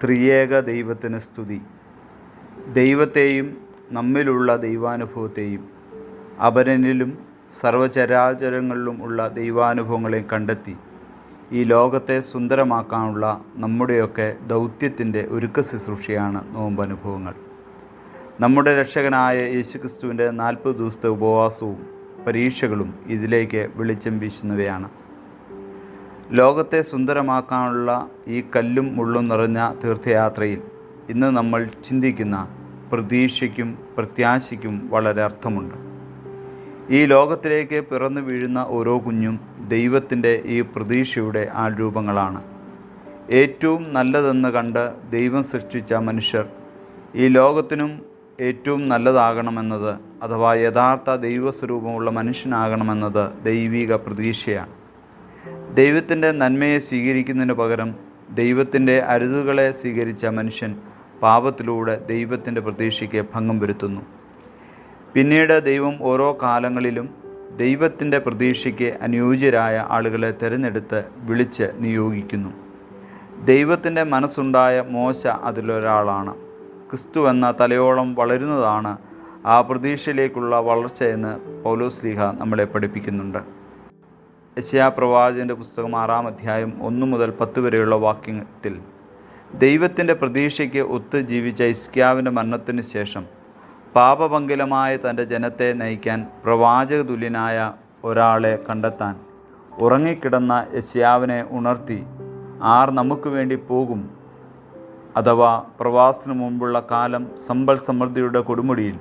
ത്രിയേക ദൈവത്തിന് സ്തുതി. ദൈവത്തെയും നമ്മിലുള്ള ദൈവാനുഭവത്തെയും അപരനിലും സർവചരാചരങ്ങളിലും ഉള്ള ദൈവാനുഭവങ്ങളെയും കണ്ടെത്തി ഈ ലോകത്തെ സുന്ദരമാക്കാനുള്ള നമ്മുടെയൊക്കെ ദൗത്യത്തിൻ്റെ ഒരുക്ക ശുശ്രൂഷയാണ് നോമ്പനുഭവങ്ങൾ. നമ്മുടെ രക്ഷകനായ യേശുക്രിസ്തുവിൻ്റെ 40 ദിവസത്തെ ഉപവാസവും പരീക്ഷകളും ഇതിലേക്ക് വെളിച്ചം വീശുന്നവയാണ്. ലോകത്തെ സുന്ദരമാക്കാനുള്ള ഈ കല്ലും മുള്ളും നിറഞ്ഞ തീർത്ഥയാത്രയിൽ ഇന്ന് നമ്മൾ ചിന്തിക്കുന്ന പ്രതീക്ഷയ്ക്കും പ്രത്യാശയ്ക്കും വളരെ അർത്ഥമുണ്ട്. ഈ ലോകത്തിലേക്ക് പിറന്നു വീഴുന്ന ഓരോ കുഞ്ഞും ദൈവത്തിൻ്റെ ഈ പ്രതീക്ഷയുടെ ആൾരൂപങ്ങളാണ്. ഏറ്റവും നല്ലതെന്ന് കണ്ട് ദൈവം സൃഷ്ടിച്ച മനുഷ്യർ ഈ ലോകത്തിനും ഏറ്റവും നല്ലതാകണമെന്നത്, അഥവാ യഥാർത്ഥ ദൈവസ്വരൂപമുള്ള മനുഷ്യനാകണമെന്നത് ദൈവിക പ്രതീക്ഷയാണ്. ദൈവത്തിൻ്റെ നന്മയെ സ്വീകരിക്കുന്നതിന് പകരം ദൈവത്തിൻ്റെ അരുതുകളെ സ്വീകരിച്ച മനുഷ്യൻ പാപത്തിലൂടെ ദൈവത്തിൻ്റെ പ്രതീക്ഷയ്ക്ക് ഭംഗം വരുത്തുന്നു. പിന്നീട് ദൈവം ഓരോ കാലങ്ങളിലും ദൈവത്തിൻ്റെ പ്രതീക്ഷയ്ക്ക് അനുയോജ്യരായ ആളുകളെ തിരഞ്ഞെടുത്ത് വിളിച്ച് നിയോഗിക്കുന്നു. ദൈവത്തിൻ്റെ മനസ്സുണ്ടായ മോശ അതിലൊരാളാണ്. ക്രിസ്തു എന്ന തലയോളം വളരുന്നതാണ് ആ പ്രതീക്ഷയിലേക്കുള്ള വളർച്ചയെന്ന് പൗലോസ്ലീഹ നമ്മളെ പഠിപ്പിക്കുന്നുണ്ട്. യെശയ്യാ പ്രവാചകൻ്റെ പുസ്തകം 6-ാം അധ്യായം 1 മുതൽ 10 വരെയുള്ള വാക്യത്തിൽ ദൈവത്തിൻ്റെ പ്രതീക്ഷയ്ക്ക് ഒത്ത് ജീവിച്ച ഹിസ്കിയാവിൻ്റെ മരണത്തിന് ശേഷം പാപപങ്കിലമായ തൻ്റെ ജനത്തെ നയിക്കാൻ പ്രവാചക തുല്യനായ ഒരാളെ കണ്ടെത്താൻ ഉറങ്ങിക്കിടന്ന യെശയ്യാവിനെ ഉണർത്തി, ആർ നമുക്ക് വേണ്ടി പോകും, അഥവാ പ്രവാസത്തിനു മുമ്പുള്ള കാലം സമ്പൽ സമൃദ്ധിയുടെ കൊടുമുടിയിൽ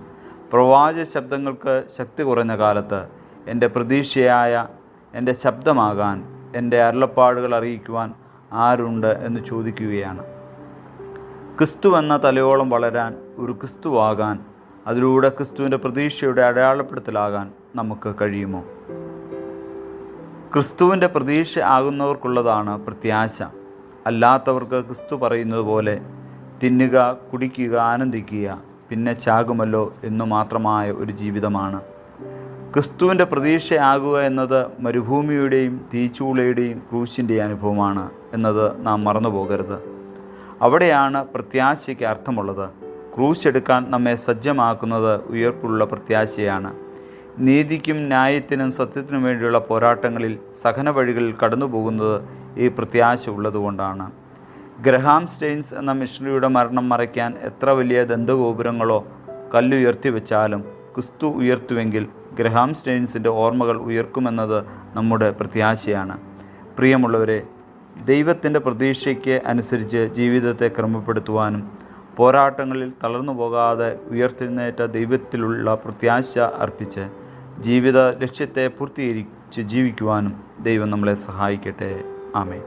പ്രവാചക ശബ്ദങ്ങൾക്ക് ശക്തി കുറഞ്ഞ കാലത്ത് എൻ്റെ പ്രതീക്ഷയായ എൻ്റെ ശബ്ദമാകാൻ, എൻ്റെ അരുളപ്പാടുകൾ അറിയിക്കുവാൻ ആരുണ്ട് എന്ന് ചോദിക്കുകയാണ്. ക്രിസ്തു എന്ന തലയോളം വളരാൻ, ഒരു ക്രിസ്തുവാകാൻ, അതിലൂടെ ക്രിസ്തുവിൻ്റെ പ്രതീക്ഷയുടെ അടയാളപ്പെടുത്തലാകാൻ നമുക്ക് കഴിയുമോ? ക്രിസ്തുവിൻ്റെ പ്രതീക്ഷ ആകുന്നവർക്കുള്ളതാണ് പ്രത്യാശ. അല്ലാത്തവർക്ക് ക്രിസ്തു പറയുന്നത് പോലെ തിന്നുക, കുടിക്കുക, ആനന്ദിക്കുക, പിന്നെ ചാകുമല്ലോ എന്നു മാത്രമായ ഒരു ജീവിതമാണ്. ക്രിസ്തുവിൻ്റെ പ്രതീക്ഷയാകുക എന്നത് മരുഭൂമിയുടെയും തീച്ചൂളയുടെയും ക്രൂശിൻ്റെയും അനുഭവമാണ് എന്നത് നാം മറന്നുപോകരുത്. അവിടെയാണ് പ്രത്യാശയ്ക്ക് അർത്ഥമുള്ളത്. ക്രൂശ് എടുക്കാൻ നമ്മെ സജ്ജമാക്കുന്നത് ഉയർപ്പുള്ള പ്രത്യാശയാണ്. നീതിക്കും ന്യായത്തിനും സത്യത്തിനും വേണ്ടിയുള്ള പോരാട്ടങ്ങളിൽ സഹന വഴികളിൽ കടന്നു പോകുന്നത് ഈ പ്രത്യാശ ഉള്ളതുകൊണ്ടാണ്. ഗ്രഹാം സ്റ്റെയിൻസ് എന്ന മിഷണറിയുടെ മരണം മറയ്ക്കാൻ എത്ര വലിയ ദന്തഗോപുരങ്ങളോ കല്ലുയർത്തി വെച്ചാലും ക്രിസ്തു ഉയർത്തുവെങ്കിൽ ഗ്രഹാം സ്റ്റെയിൻസിൻ്റെ ഓർമ്മകൾ ഉയർക്കുമെന്നത് നമ്മുടെ പ്രത്യാശയാണ്. പ്രിയമുള്ളവരെ, ദൈവത്തിൻ്റെ പ്രതീക്ഷയ്ക്ക് അനുസരിച്ച് ജീവിതത്തെ ക്രമപ്പെടുത്തുവാനും പോരാട്ടങ്ങളിൽ തളർന്നു പോകാതെ ഉയർത്തെഴുന്നേറ്റ ദൈവത്തിലുള്ള പ്രത്യാശ അർപ്പിച്ച് ജീവിത ലക്ഷ്യത്തെ പൂർത്തീകരിച്ച് ജീവിക്കുവാനും ദൈവം നമ്മളെ സഹായിക്കട്ടെ. ആമേൻ.